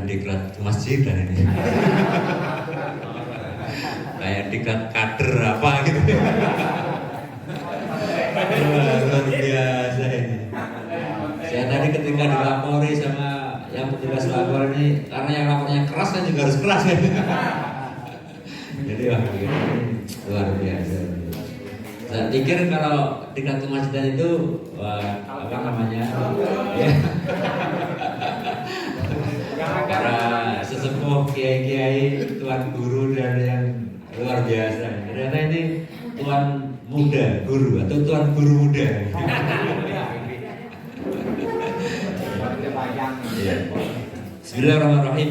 diklat kemasjidan ini. Kayak diklat kader apa gitu. Luar biasa ini. Saya tadi ketika dilapori sama yang petugas lapor ini, karena yang lapornya keras kan juga harus keras ya. Jadi wah ini luar biasa. Saya pikir kalau diklat kemasjidan itu apa namanya? Ya. Para sesepuh kiai-kiai, tuan guru dan yang luar biasa. Ternyata ini tuan muda guru atau tuan guru muda. Bismillahirrahmanirrahim.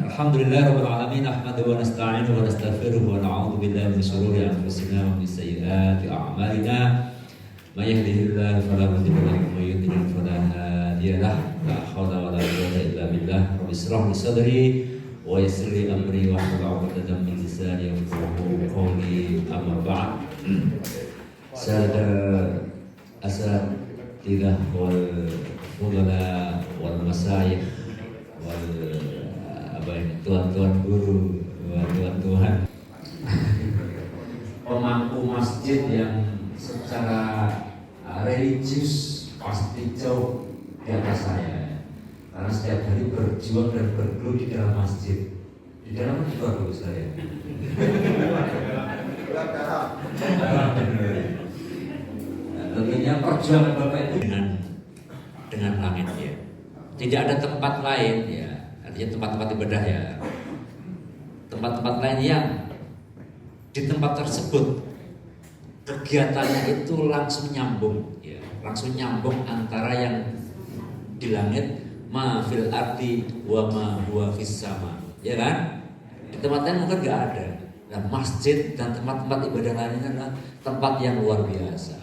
Alhamdulillahirabbil alamin. Nahmaduhu wa nasta'inuhu wa nastaghfiruhu wa na'udzu billahi min shururi anfusina wa min sayyiati a'malina. May yahdihillahu fala mudilla lahu wa may yudlil fala hadiya lahu. La haula wa la quwwata illa billah. Rabbi ishrah li sadri wa yassir li amri wa hlul 'uqdatam min lisani yafqahu qawli. Amma ba'd. Saudara asatidzah wal fudala wal masyayikh wal tuan-tuan guru, tuan-tuan pemangku masjid yang secara religius pasti jauh di atas saya, karena setiap hari berjuang dan bergelut di dalam masjid. Di dalam juga dulu saya. Tentunya perjuangan Bapak itu dengan langit ya. Tidak ada tempat lain ya. Artinya tempat-tempat ibadah ya. Tempat-tempat lain yang di tempat tersebut kegiatannya itu langsung nyambung ya. Langsung nyambung antara yang di langit, ma fil ardi wa ma huwa fis sama. Ya kan? Di tempat lain mungkin enggak ada. Nah, masjid dan tempat-tempat ibadah lainnya adalah tempat yang luar biasa.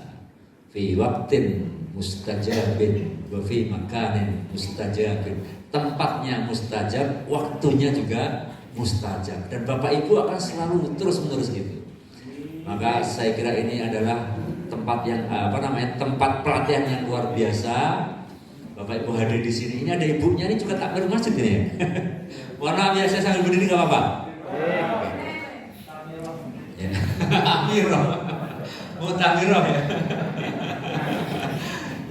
Fi waqtin mustajabin wa fi makanin mustajabin. Tempatnya mustajab, waktunya juga mustajab. Dan Bapak Ibu akan selalu terus-menerus gitu. Maka saya kira ini adalah tempat yang tempat pelatihan yang luar biasa. Bapak Ibu hadir di sini. Ini ada ibunya ini juga takmir masjid ini ya. Mohon maaf ya, saya sambil berdiri enggak apa-apa. Ya. Amirah. Mutamirah ya.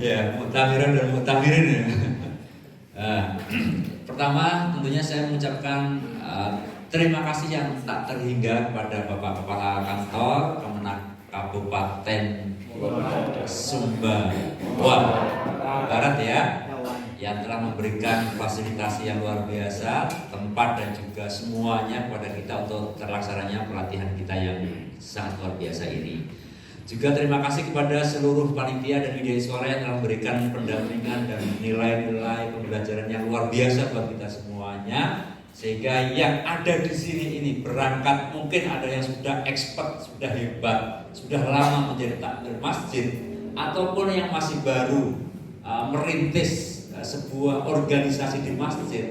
Ya, mutamirah dan mutamirin ya. Pertama tentunya saya mengucapkan terima kasih yang tak terhingga kepada Bapak Kepala Kantor Kemenak Kabupaten Sumba Barat ya, yang telah memberikan fasilitasi yang luar biasa, tempat dan juga semuanya kepada kita untuk terlaksananya pelatihan kita yang sangat luar biasa ini. Juga terima kasih kepada seluruh panitia dan media sekolah yang telah memberikan pendampingan dan nilai-nilai pembelajaran yang luar biasa buat kita semuanya, sehingga yang ada di sini ini berangkat mungkin ada yang sudah expert, sudah hebat, sudah lama menjadi takmir masjid, ataupun yang masih baru merintis sebuah organisasi di masjid.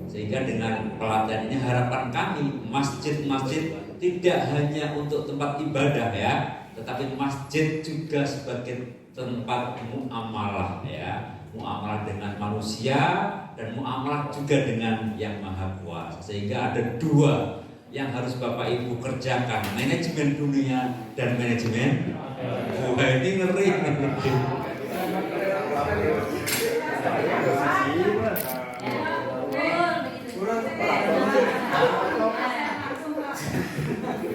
Sehingga dengan pelatihan ini harapan kami masjid-masjid tidak hanya untuk tempat ibadah ya, tetapi masjid juga sebagai tempat muamalah ya, muamalah dengan manusia dan muamalah juga dengan yang maha kuasa. Sehingga ada dua yang harus Bapak Ibu kerjakan, manajemen dunia dan manajemen. Wah ini ngeri.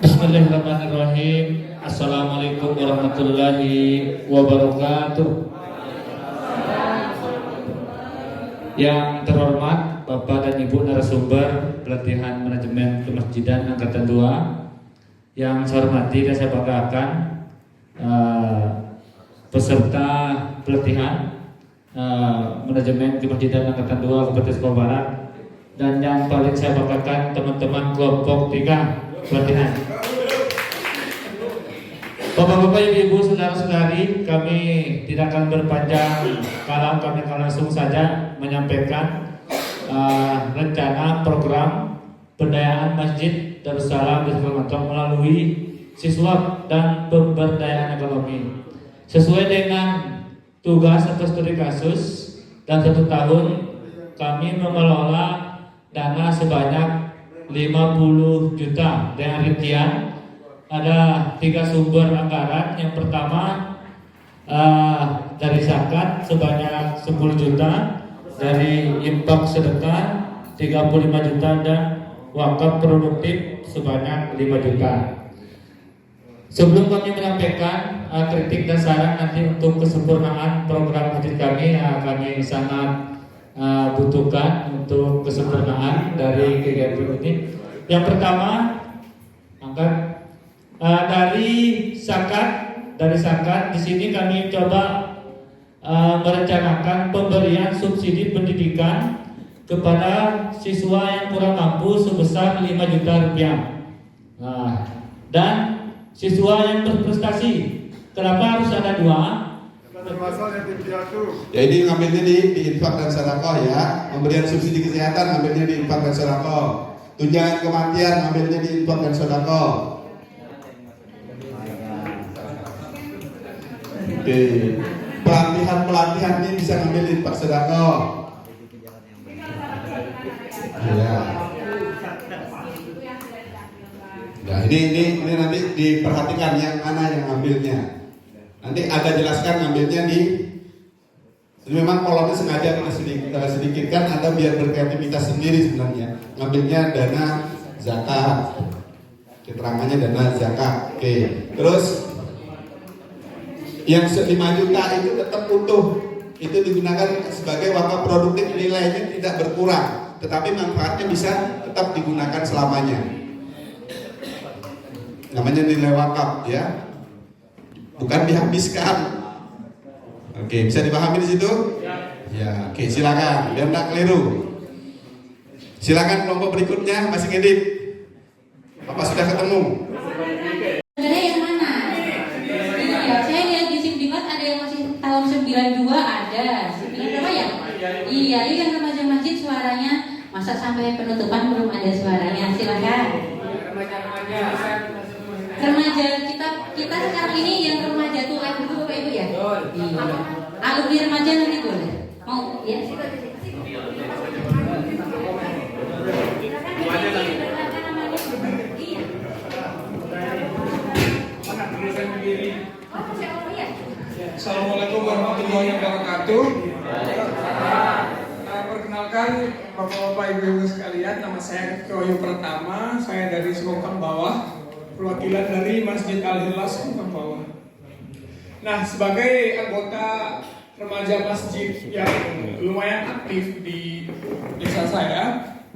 Bismillahirrahmanirrahim. Assalamualaikum warahmatullahi wabarakatuh. Yang terhormat Bapak dan Ibu narasumber pelatihan manajemen kemasjidan angkatan 2, yang saya hormati dan saya banggakan peserta pelatihan manajemen kemasjidan angkatan 2 Kabupaten Sumba Barat, dan yang paling saya banggakan teman-teman kelompok 3 pelatihan. Bapak-bapak, ibu-ibu, saudara-saudari, kami tidak akan berpanjang kalam, kami akan langsung saja menyampaikan rencana program pemberdayaan Masjid Darussalam Bismillah melalui siswa dan pemberdayaan ekonomi. Sesuai dengan tugas atau studi kasus, dan 1 tahun kami mengelola dana sebanyak 50 juta. Dengan rincian ada 3 sumber anggaran. Yang pertama dari zakat sebanyak 10 juta, dari infak sedekah 35 juta, dan wakaf produktif sebanyak 5 juta. Sebelum kami menyampaikan kritik dan saran nanti untuk kesempurnaan program masjid kami, kami sangat butuhkan untuk kesempurnaan dari kegiatan ini. Yang pertama, dari zakat di sini kami coba merencanakan pemberian subsidi pendidikan kepada siswa yang kurang mampu sebesar 5 juta rupiah. Dan siswa yang berprestasi, kenapa harus ada 2? Ya, ini ngambilnya di infak dan sedekah ya. Pemberian subsidi kesehatan ngambilnya di infak dan sedekah. Tunjangan kematian ngambilnya di infak dan sedekah. Oke. Pelatihan ini bisa ngambil di infak sedekah. Ya. Nah, ini nanti diperhatikan yang mana yang ngambilnya. Nanti ada jelaskan ngambilnya di. Memang kolomnya sengaja kita sedikitkan atau biar berkreativitas sendiri sebenarnya. Ngambilnya dana zakat. Keterangannya dana zakat. Oke. Terus yang 5 juta itu tetap utuh. Itu digunakan sebagai wakaf produktif, nilainya tidak berkurang, tetapi manfaatnya bisa tetap digunakan selamanya. Namanya nilai wakaf ya, bukan dihabiskan. Oke, bisa dipahami di situ? Ya, oke, silakan, biar tidak keliru. Silakan kelompok berikutnya, masih ngedit. Apa sudah ketemu? Sebenarnya yang mana? Iya, saya lihat di Simdimat ada yang masih tahun 92 ada. 9 berapa ya? Iya, ini yang remaja masjid suaranya masa sampai penutupan belum ada suaranya. Silakan. Remaja kita sekarang ini yang remaja tuh live dulu Bapak Ibu ya. Iya. Alumni remaja nanti boleh. Mau ya? Assalamualaikum warahmatullahi wabarakatuh. Perkenalkan Bapak-bapak Ibu-ibu sekalian, nama saya Wahyu Pratama. Saya dari Singkong Bawah, perwakilan dari Masjid Al-Hilal Singkong Bawah. Nah, sebagai anggota remaja masjid yang lumayan aktif di desa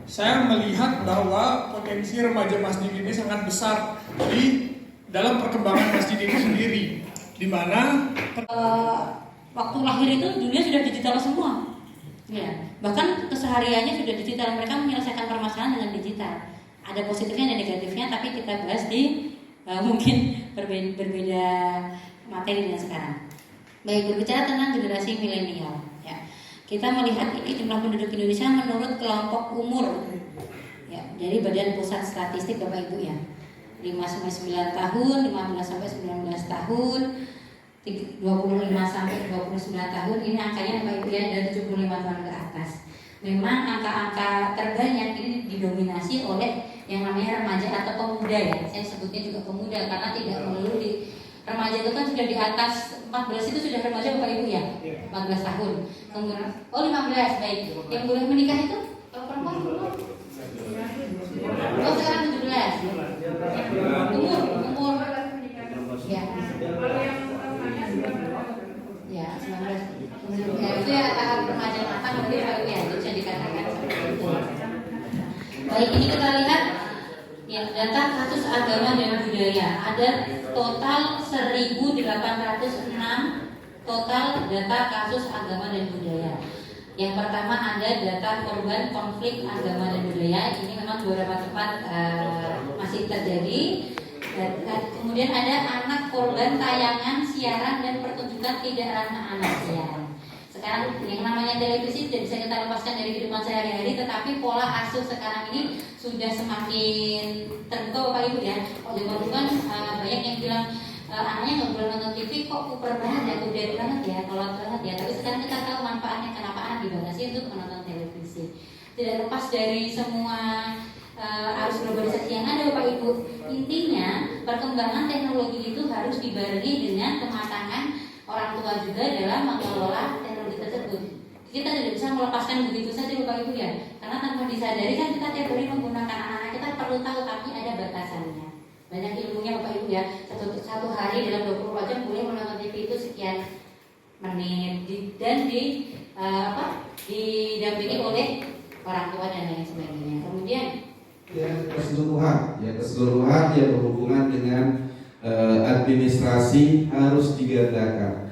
saya melihat bahwa potensi remaja masjid ini sangat besar di dalam perkembangan masjid ini sendiri, di mana waktu lahir itu dunia sudah digital semua. Ya, bahkan kesehariannya sudah digital, mereka menyelesaikan permasalahan dengan digital. Ada positifnya dan negatifnya, tapi kita bahas di mungkin berbeda materi dengan sekarang. Baik, berbicara tentang generasi milenial, ya. Kita melihat ini jumlah penduduk Indonesia menurut kelompok umur, ya, dari Badan Pusat Statistik Bapak Ibu ya. 5-9 tahun, 15-19 tahun, 25 sampai 29 tahun, ini angkanya Bapak Ibu ya, dari 75 tahun ke atas. Memang angka-angka terbanyak ini didominasi oleh yang namanya remaja atau pemuda ya. Saya sebutnya juga pemuda karena tidak melulu di remaja itu kan sudah di atas 14 itu sudah remaja Bapak Ibu ya, 14 tahun. Kemudian 15 baik. Yang boleh menikah itu kalau perempuan belum. Oh sekarang 17. Umur ya. Ya 19. Ya, itu ya tahap remaja matang mungkin ya itu bisa dikatakan seperti itu. Baik, ini kita lihat ya, data kasus agama dan budaya. Ada total 1.806 total data kasus agama dan budaya. Yang pertama ada data korban konflik agama dan budaya. Ini memang beberapa tempat masih terjadi. Kemudian ada anak korban tayangan, siaran dan pertunjukan tidak ramah anak ya. Sekarang yang namanya televisi tidak bisa kita lepaskan dari kehidupan sehari-hari, tetapi pola asuh sekarang ini sudah semakin terbuka Bapak Ibu ya. Kalau dulu kan banyak yang bilang anaknya nggak boleh nonton TV, kok kuper banget ya, kudet banget ya, kolot banget ya. Tapi sekarang kita tahu manfaatnya, kenapa anak dibatasi untuk menonton televisi. tidak lepas dari semua arus globalisasi yang ada Bapak Ibu. Intinya perkembangan teknologi itu harus dibarengi dengan kematangan orang tua juga dalam mengelola teknologi tersebut. Kita tidak bisa melepaskan begitu saja Bapak Ibu ya, karena tanpa disadari kan kita tiap hari menggunakan anak-anak kita perlu tahu tapi ada batasannya. Banyak ilmunya Bapak Ibu ya, satu hari dalam 24 jam boleh menonton TV itu sekian menit dan didampingi oleh orang tua dan lain sebagainya. Kemudian yang keseluruhan yang berhubungan dengan administrasi harus digandakan.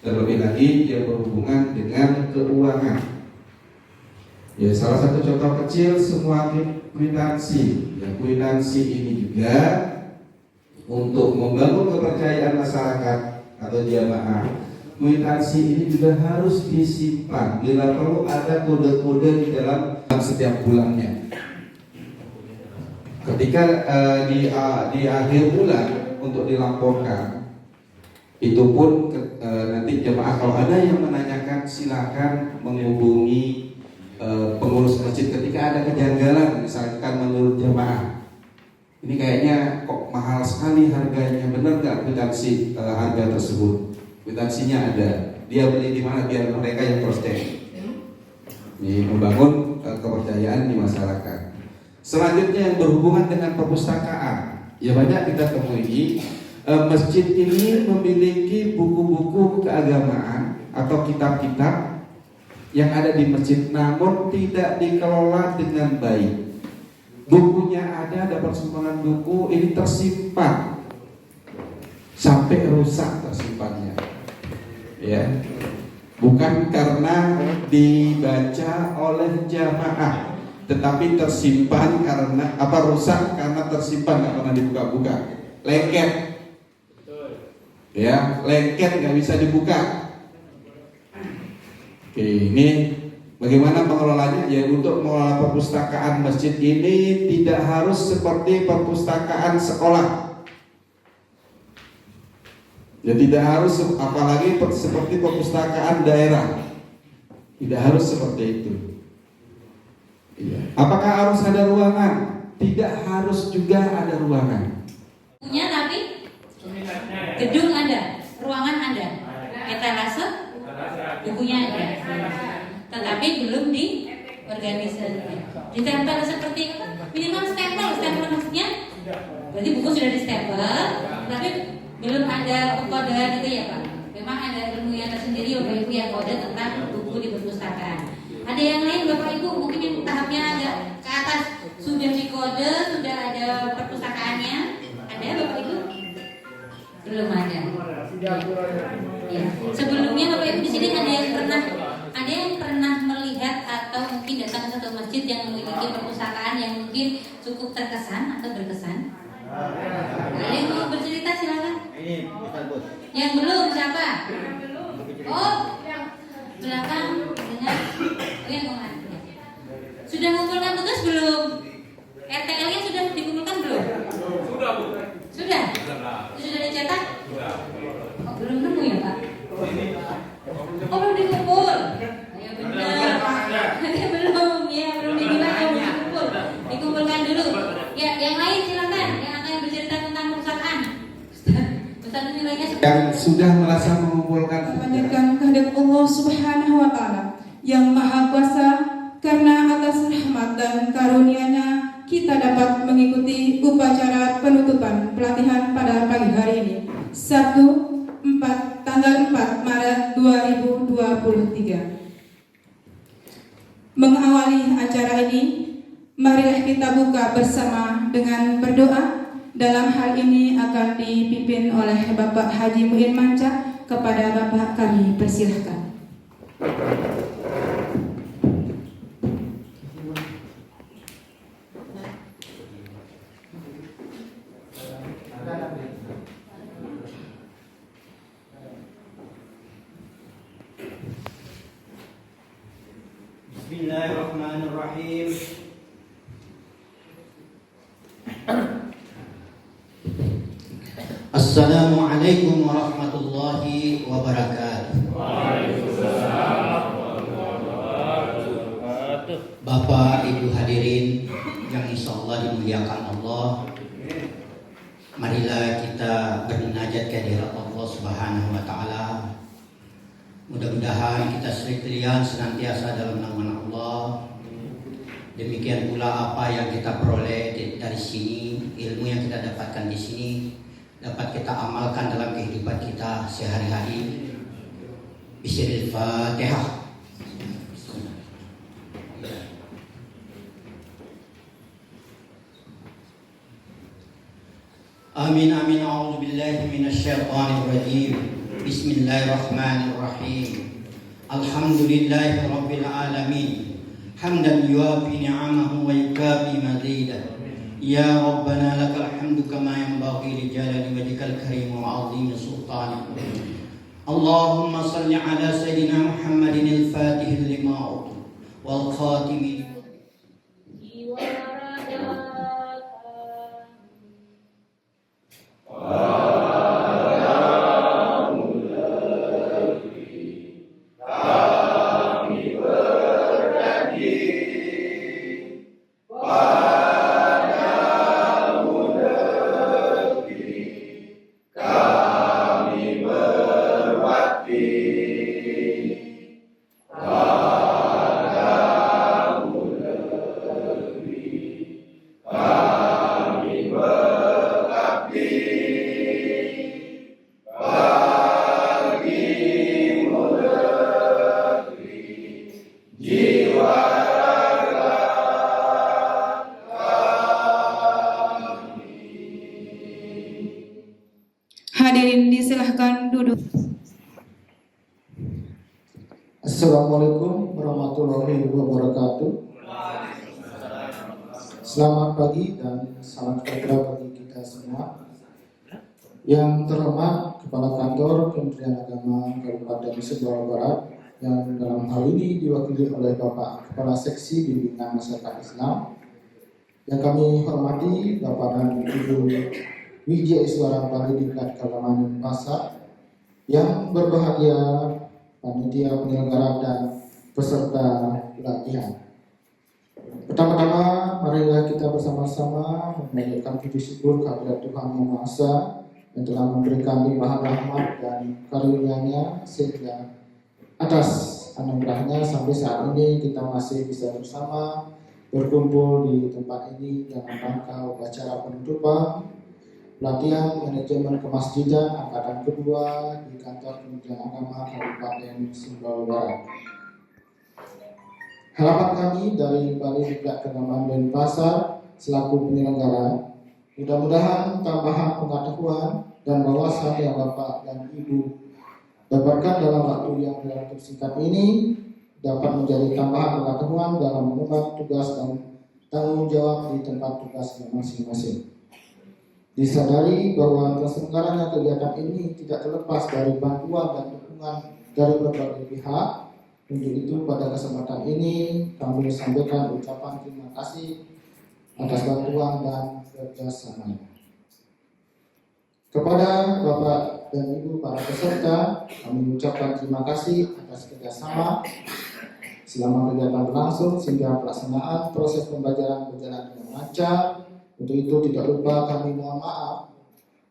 Terlebih lagi yang berhubungan dengan keuangan. Ya, salah satu contoh kecil semua kwitansi. Ya, kwitansi ini juga untuk membangun kepercayaan masyarakat atau jamaah. Kwitansi ini juga harus disimpan. Bila perlu ada kode-kode di dalam setiap bulannya. Ketika di akhir bulan untuk dilaporkan, itu pun nanti jemaah kalau ada yang menanyakan silakan menghubungi pengurus masjid ketika ada kejanggalan, misalkan menurut jemaah ini kayaknya kok mahal sekali harganya, benar nggak kwitansi harga tersebut? Kwitansinya ada, dia beli di mana biar mereka yang cross check. Ini membangun kepercayaan di masyarakat. Selanjutnya yang berhubungan dengan perpustakaan, ya banyak kita temui masjid ini memiliki buku-buku keagamaan atau kitab-kitab yang ada di masjid, namun tidak dikelola dengan baik. Bukunya dapat sumbangan buku, ini tersimpan sampai rusak tersimpannya, ya, bukan karena dibaca oleh jamaah, tetapi tersimpan karena rusak karena tersimpan nggak pernah dibuka-buka, lengket, ya, lengket nggak bisa dibuka. Oke, ini bagaimana pengelolanya? Ya, untuk mengelola perpustakaan masjid ini tidak harus seperti perpustakaan sekolah. Ya, tidak harus, apalagi seperti perpustakaan daerah. Tidak harus seperti itu. Apakah harus ada ruangan? Tidak harus juga ada ruangan. punya tapi gedung ada, ruangan ada, etalase bukunya ada, tetapi belum diorganisasi. Ditempel seperti apa? Minimal stempel maksudnya. Berarti buku sudah distempel, tapi belum ada pengkodean itu ya Pak. Memang ada ilmu yang tersendiri Bapak Ibu yang kode tentang buku di perpustakaan. Ada yang lain Bapak Ibu mungkin yang tahapnya agak ke atas, sudah dikode, sudah ada perpustakaannya. Ada Bapak Ibu? Belum ada. Ya. Sebelumnya Bapak Ibu di sini ada yang pernah melihat atau mungkin datang ke satu masjid yang memiliki perpustakaan yang mungkin cukup terkesan atau berkesan? Ada yang mau bercerita silakan. Yang belum siapa? Oh, belakang dengan yang kemana? Sudah mengumpulkan tugas belum? RTL-nya sudah dikumpulkan belum? Sudah, Bu. Sudah? Sudah dicetak? Oh, belum nemu ya, Pak? Oh, belum dikumpul. Ya benar. Belum, ya belum dibilang belum dikumpul. Dikumpulkan dulu. Ya, yang lain silakan yang akan bercerita tentang perusahaan. Ustaz nilainya Yang sudah merasa mengumpulkan Memanjatkan kehendak Allah Subhanahu wa Ta'ala yang Maha Kuasa, karena atas rahmat dan karunia-Nya kita dapat mengikuti upacara penutupan pelatihan pada pagi hari ini, Sabtu tanggal 4 Maret 2023. Mengawali acara ini, marilah kita buka bersama dengan berdoa. Dalam hal ini akan dipimpin oleh Bapak Haji Muin Manca. Kepada Bapak kami persilahkan. Bismillahirrahmanirrahim. Assalamualaikum warahmatullahi wabarakatuh. Waalaikumsalam warahmatullahi wabarakatuh. Bapak, Ibu hadirin yang insya Allah dimuliakan Allah, marilah kita bermunajat ke hadirat Allah Subhanahu wa Ta'ala. Mudah-mudahan kita sekalian senantiasa dalam naungan Allah. Demikian pula apa yang kita peroleh dari sini, ilmu yang kita dapatkan di sini dapat kita amalkan dalam kehidupan kita sehari-hari. Bismillahirrahmanirrahim. Amin amin a'udzu billahi minasyaitonir rajim. Bismillahirrahmanirrahim. Alhamdulillahi rabbil alamin. Hamdan yuwafi ni'amahu wa yukafi mazidah. Ya Rabbana lakal hamdu kama yanbaghi li jalali wajhikal karim wa 'azimi sultanik. Allahumma salli ala sayyidina Muhammadin al-fatih lima utu wal khatimi Hadirin disilahkan duduk. Assalamualaikum warahmatullahi wabarakatuh. Selamat pagi dan salam sejahtera bagi kita semua. Yang terhormat Kepala Kantor Kementerian Agama Kabupaten Sumbawa Barat yang dalam hal ini diwakili oleh Bapak Kepala Seksi Bimbingan Masyarakat Islam. Yang kami hormati Bapak dan Ibu Wijaya Iswara Bali Diklat Kalamanin Pasar, yang berbahagia panitia penyelenggara dan peserta pelatihan. Pertama-tama, marilah kita bersama-sama memanjatkan puji syukur kehadirat Tuhan Yang Maha Esa yang telah memberikan limpahan rahmat dan karunia-Nya sehingga atas anugerahnya sampai saat ini kita masih bisa bersama berkumpul di tempat ini dalam rangka upacara penutupan pelatihan manajemen kemasjidan angkatan kedua di kantor Kementerian Agama Kabupaten Sumbawa Barat. Harapan kami dari Balai Diklat Keagamaan Denpasar selaku penyelenggara, mudah-mudahan tambahan pengetahuan dan wawasan yang Bapak dan Ibu dapatkan dalam waktu yang relatif singkat ini dapat menjadi tambahan pengetahuan dalam mengemban tugas dan tanggung jawab di tempat tugas masing-masing. Disadari bahwa terselenggaranya kegiatan ini tidak terlepas dari bantuan dan dukungan dari berbagai pihak. Untuk itu pada kesempatan ini kami sampaikan ucapan terima kasih atas bantuan dan kerjasamanya. Kepada Bapak dan Ibu para peserta, kami ucapkan terima kasih atas kerjasama selama kegiatan berlangsung sehingga pelaksanaan proses pembelajaran berjalan dengan lancar. Untuk itu tidak lupa kami mohon maaf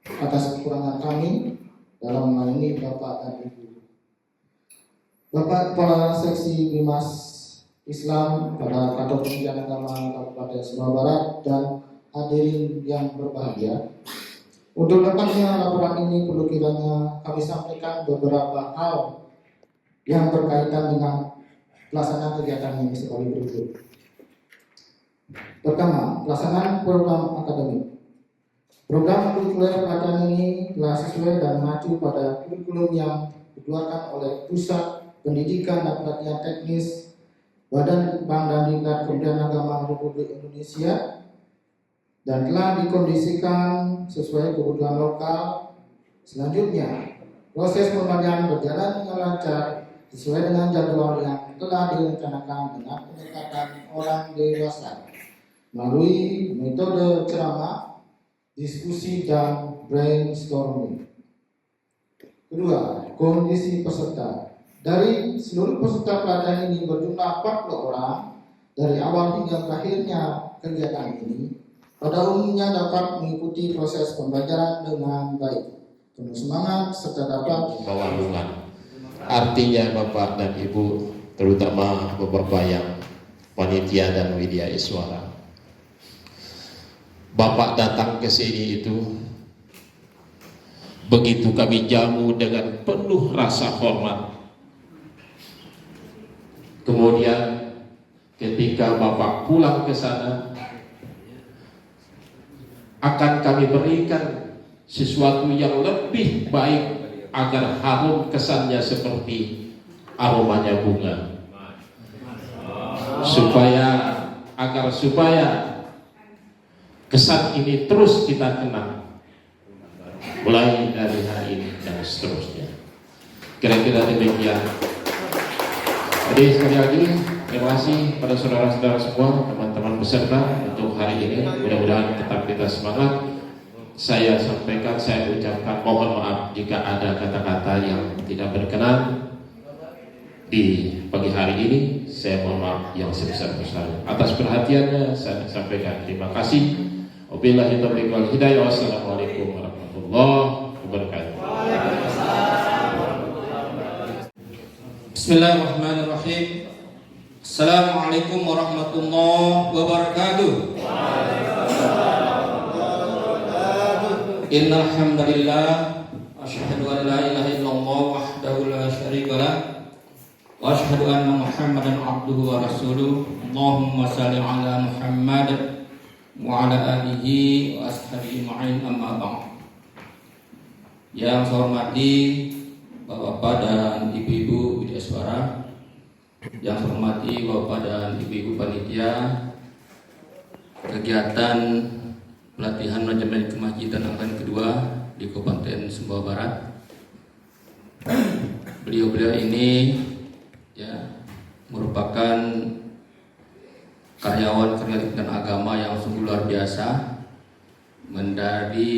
atas kekurangan kami dalam melayani Bapak dan Ibu. Bapak Kepala Seksi Bimas Islam pada Kantor Kementerian Agama Kabupaten Sumbawa Barat dan hadirin yang berbahagia. Untuk lengkapnya laporan ini perlu kiranya kami sampaikan beberapa hal yang berkaitan dengan pelaksanaan kegiatan ini sebagai berikut. Pertama, pelaksanaan program akademik. Program kurikuler pelatihan ini telah sesuai dan mengacu pada kurikulum yang dikeluarkan oleh Pusat Pendidikan dan Pelatihan Teknis Badan Bank dan Diklat Kementerian Agama Republik Indonesia dan telah dikondisikan sesuai kebutuhan lokal. Selanjutnya, proses pembelajaran berjalan dengan lancar sesuai dengan jadwal yang telah direncanakan dengan pendekatan orang dewasa melalui metode ceramah, diskusi, dan brainstorming. Kedua, kondisi peserta. Dari seluruh peserta pelatihan ini berjumlah 40 orang, dari awal hingga berakhirnya kegiatan ini pada umumnya dapat mengikuti proses pembelajaran dengan baik, penuh semangat serta dapat bawah lingkungan. Artinya Bapak dan Ibu, terutama Bapak yang panitia dan widya iswara, Bapak datang ke sini itu begitu kami jamu dengan penuh rasa hormat. Kemudian ketika Bapak pulang ke sana, akan kami berikan sesuatu yang lebih baik agar harum kesannya seperti aromanya bunga, supaya kesan ini terus kita kenang mulai dari hari ini dan seterusnya. Kira-kira demikian. Jadi sekali lagi terima kasih pada saudara-saudara semua, teman-teman peserta untuk hari ini. Mudah-mudahan tetap kita semangat. Saya sampaikan, saya ucapkan mohon maaf jika ada kata-kata yang tidak berkenan di pagi hari ini. Saya mohon maaf yang sebesar-besarnya. Atas perhatiannya saya sampaikan terima kasih. Wabillahi taufiq wal hidayah. Wassalamualaikum warahmatullahi wabarakatuh. Bismillahirrahmanirrahim. Assalamualaikum warahmatullahi wabarakatuh. Innal hamdalillah asyhadu an la ilaha illallah wahdahu la syarika lah wa asyhadu anna Muhammadan abduhu wa rasuluh. Allahumma shalli ala Muhammad wa ala alihi wa ashabihi ma'in, amma ba'd. Yang saya hormati Bapak-bapak dan ibu-ibu widya iswara, yang saya hormati Bapak dan ibu-ibu panitia kegiatan pelatihan manajemen kemasjidan angkatan kedua di Kabupaten Sumbawa Barat. Beliau-beliau ini ya merupakan karyawan Kementerian Agama yang sungguh luar biasa, menjadi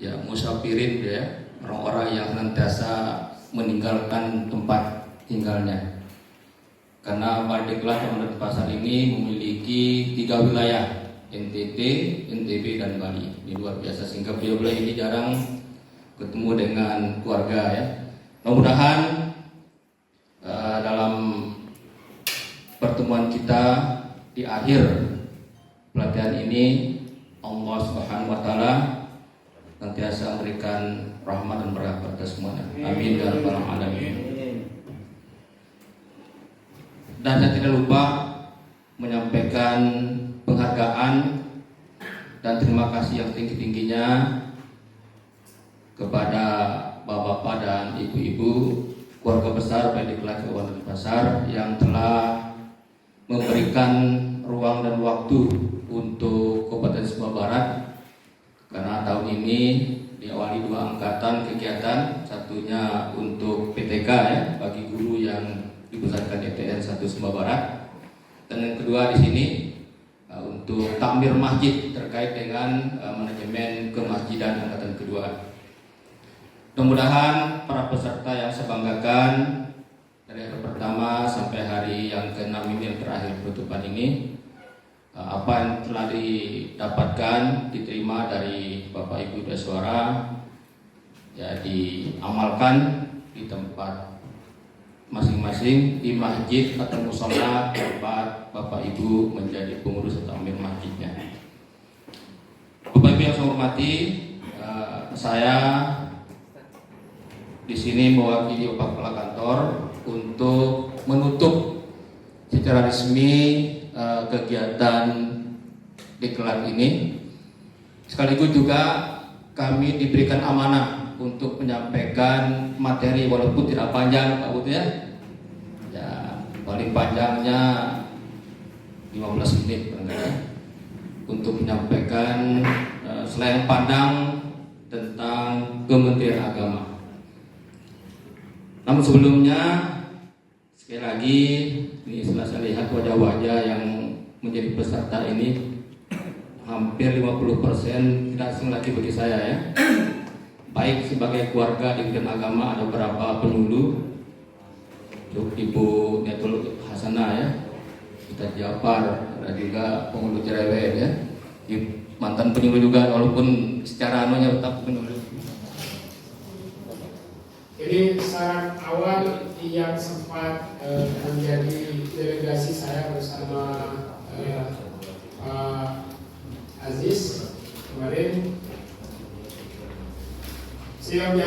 ya musafirin ya, orang-orang yang senantiasa meninggalkan tempat tinggalnya. Karena Bardiklah Kecamatan Pasar ini memiliki 3 wilayah, NTT, NTB, dan Bali. Ini luar biasa sehingga beliau-beliau ini jarang ketemu dengan keluarga ya. Mudah-mudahan dalam pertemuan kita di akhir pelatihan ini Allah Subhanahu wa taala senantiasa memberikan rahmat dan berkah pada semuanya. Amin ya rabbal alamin. Dan saya tidak lupa menyampaikan penghargaan dan terima kasih yang tinggi-tingginya kepada bapak-bapak dan ibu-ibu keluarga besar Bardiklah Kabupaten Pasar yang telah memberikan ruang dan waktu untuk Kabupaten Sumbawa Barat, karena tahun ini diawali 2 angkatan kegiatan, satunya untuk PTK ya bagi guru yang dibesarkan DTN 1 Sumbawa Barat, dan yang kedua di sini untuk takmir masjid terkait dengan manajemen kemasjidan angkatan kedua. Mudah-mudahan para peserta yang saya banggakan dari hari pertama sampai hari yang ke-6 ini yang terakhir penutupan ini, apa yang telah didapatkan, diterima dari Bapak Ibu dan Suara ya diamalkan di tempat masing-masing, di masjid atau mushola tempat Bapak Ibu menjadi pengurus atau amir masjidnya. Bapak Ibu yang saya hormati, saya di sini mewakili Bapak Kepala Kantor untuk menutup secara resmi kegiatan diklat ini. Sekaligus juga kami diberikan amanah untuk menyampaikan materi walaupun tidak panjang Pak Bud ya. Ya, paling panjangnya 15 menit untuk menyampaikan selain pandang tentang Kementerian Agama. Namun sebelumnya sekali lagi ini setelah saya lihat wajah-wajah yang menjadi peserta ini hampir 50% tidak asing lagi bagi saya ya. Baik sebagai keluarga di Kementerian Agama ada beberapa penghulu, Ibu Netul Hasanah ya, Ustaz Jafar, ada juga penghulu cerewet ya, mantan penyuluh juga walaupun secara anunya tetap penyuluh. Jadi saran awal yang sempat menjadi delegasi saya bersama Pak Aziz kemarin, siang